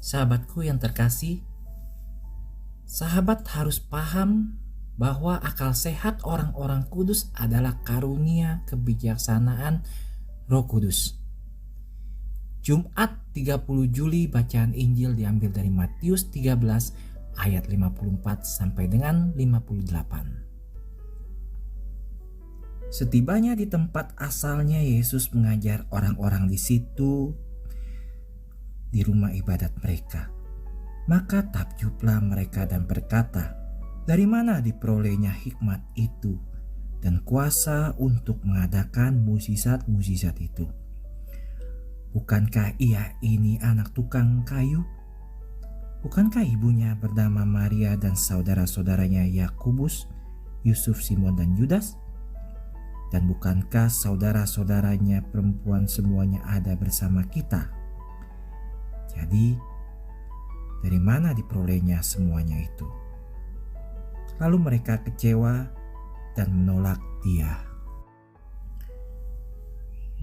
Sahabatku yang terkasih, sahabat harus paham bahwa akal sehat orang-orang kudus adalah karunia kebijaksanaan Roh Kudus. Jumat 30 Juli bacaan Injil diambil dari Matius 13 ayat 54 sampai dengan 58. Setibanya di tempat asalnya, Yesus mengajar orang-orang di situ di rumah ibadat mereka. Maka takjublah mereka dan berkata, "Dari mana diperolehnya hikmat itu dan kuasa untuk mengadakan mukjizat-mukjizat itu? Bukankah ia ini anak tukang kayu? Bukankah ibunya bernama Maria dan saudara-saudaranya Yakobus, Yusuf, Simon dan Yudas? Dan bukankah saudara-saudaranya perempuan semuanya ada bersama kita? Jadi, dari mana diperolehnya semuanya itu?" Lalu mereka kecewa dan menolak Dia.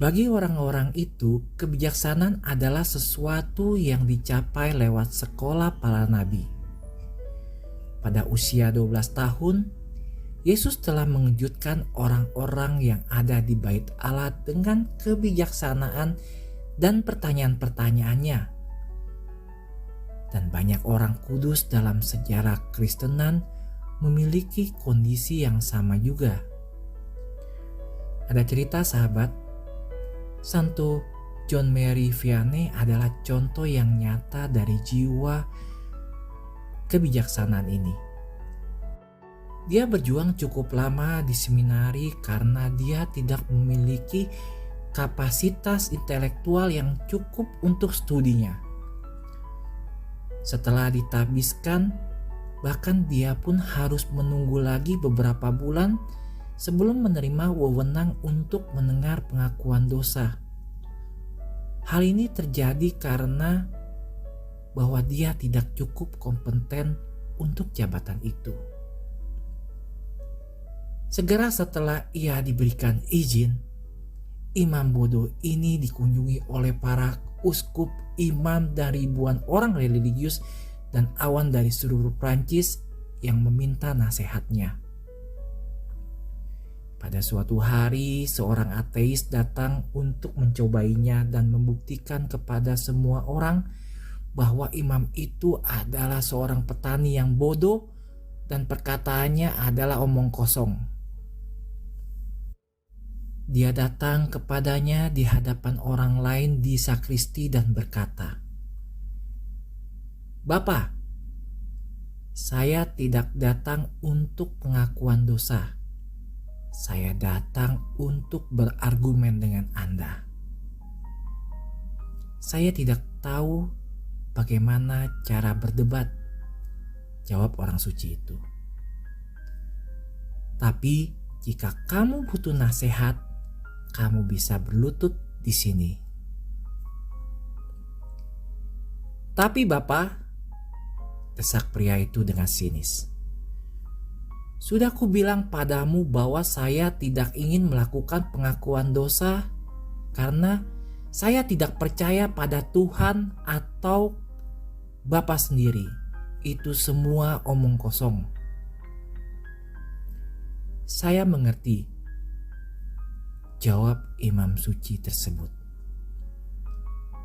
Bagi orang-orang itu, kebijaksanaan adalah sesuatu yang dicapai lewat sekolah para nabi. Pada usia 12 tahun, Yesus telah mengejutkan orang-orang yang ada di Bait Allah dengan kebijaksanaan dan pertanyaan-pertanyaannya. Dan banyak orang kudus dalam sejarah Kristenan memiliki kondisi yang sama juga. Ada cerita, sahabat, Santo John Mary Vianney adalah contoh yang nyata dari jiwa kebijaksanaan ini. Dia berjuang cukup lama di seminari karena dia tidak memiliki kapasitas intelektual yang cukup untuk studinya. Setelah ditabiskan, bahkan dia pun harus menunggu lagi beberapa bulan sebelum menerima wewenang untuk mendengar pengakuan dosa. Hal ini terjadi karena bahwa dia tidak cukup kompeten untuk jabatan itu. Segera setelah ia diberikan izin, imam bodoh ini dikunjungi oleh para uskup, imam dan ribuan orang religius dan awan dari seluruh Prancis yang meminta nasihatnya. Pada suatu hari, seorang ateis datang untuk mencobainya dan membuktikan kepada semua orang bahwa imam itu adalah seorang petani yang bodoh dan perkataannya adalah omong kosong. Dia datang kepadanya di hadapan orang lain di sakristi dan berkata, "Bapak, saya tidak datang untuk pengakuan dosa. Saya datang untuk berargumen dengan Anda. Saya tidak tahu bagaimana cara berdebat," jawab orang suci itu. "Tapi jika kamu butuh nasihat, kamu bisa berlutut di sini." "Tapi Bapak," desak pria itu dengan sinis, "sudah kubilang padamu bahwa saya tidak ingin melakukan pengakuan dosa karena saya tidak percaya pada Tuhan atau Bapa sendiri. Itu semua omong kosong." "Saya mengerti," jawab imam suci tersebut.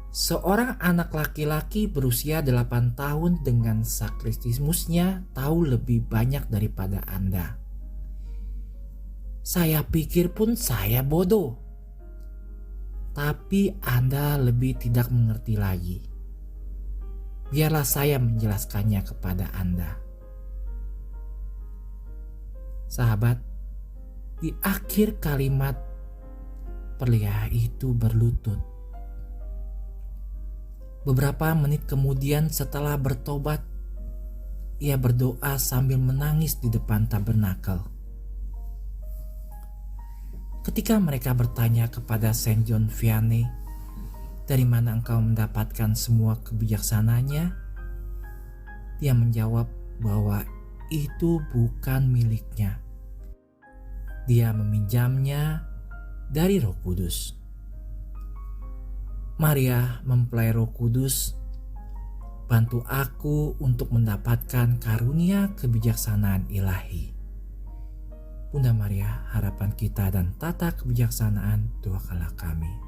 "Seorang anak laki-laki berusia 8 tahun dengan sakristimusnya tahu lebih banyak daripada Anda. Saya pikir pun saya bodoh. Tapi Anda lebih tidak mengerti lagi. Biarlah saya menjelaskannya kepada Anda." Sahabat, di akhir kalimat pria itu berlutut. Beberapa menit kemudian setelah bertobat, ia berdoa sambil menangis di depan tabernakel. Ketika mereka bertanya kepada Saint John Vianney, "Dari mana engkau mendapatkan semua kebijaksanaannya?" Dia menjawab bahwa itu bukan miliknya. Dia meminjamnya dari Roh Kudus. Maria mempelai Roh Kudus Bantu aku untuk mendapatkan karunia kebijaksanaan ilahi. Bunda Maria, harapan kita dan tata kebijaksanaan, doakanlah kami.